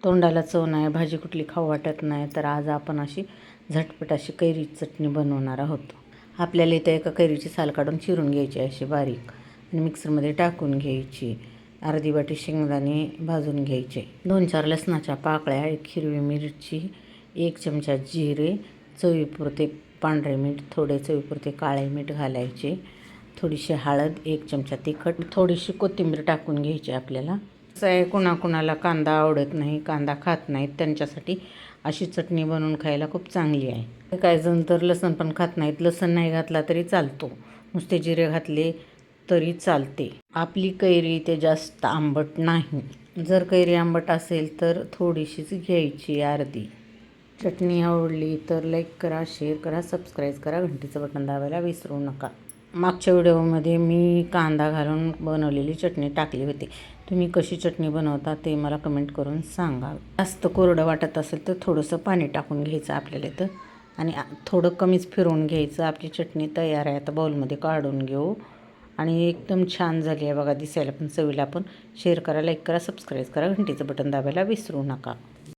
तोंडाला चव नाही, भाजी कुठली खाऊ वाटत नाही, तर आज आपण अशी झटपट अशी कैरीची चटणी बनवणार आहोत. आपल्याला इथं एका कैरीची साल काढून चिरून घ्यायची अशी बारीक आणि मिक्सरमध्ये टाकून घ्यायची. अर्धी वाटी शेंगदाणे भाजून घ्यायचे, 2-4 लसणाच्या पाकळ्या, 1 हिरवी मिरची, 1 चमचा जिरे, चवीपुरते पांढरे मीठ, थोडे चवीपुरते काळे मीठ घालायचे, थोडीशी हळद, 1 चमचा तिखट, थोडीशी कोथिंबीर टाकून घ्यायची. आपल्याला असं आहे, कुणाकुणाला कांदा आवडत नाही, कांदा खात नाहीत, त्यांच्यासाठी अशी चटणी बनवून खायला खूप चांगली आहे. काही जण तर लसूण पण खात नाहीत, लसूण नाही घातला तरी चालतो, नुसते जिरे घातले तरी चालते. आपली कैरी ते जास्त आंबट नाही. जर कैरी आंबट असेल तर थोडीशीच घ्यायची अर्धी. चटणी आवडली तर लाईक करा, शेअर करा, सबस्क्राईब करा, घंटीचं बटन दाबायला विसरू नका. मागच्या व्हिडिओमध्ये मी कांदा घालून बनवलेली चटणी टाकली होती. तुम्ही कशी चटणी बनवता ते मला कमेंट करून सांगा. जास्त कोरडं वाटत असेल तर थोडंसं पाणी टाकून घ्यायचं आपल्याला इथं आणि थोडं कमीच फिरवून घ्यायचं. आपली चटणी तयार आहे. आता बाउलमध्ये काढून घेऊ आणि एकदम छान झाली आहे बघा, दिसायला पण चवीला पण. शेअर करा, लाईक करा, सबस्क्राईब करा, घंटीचं बटन दाबायला विसरू नका.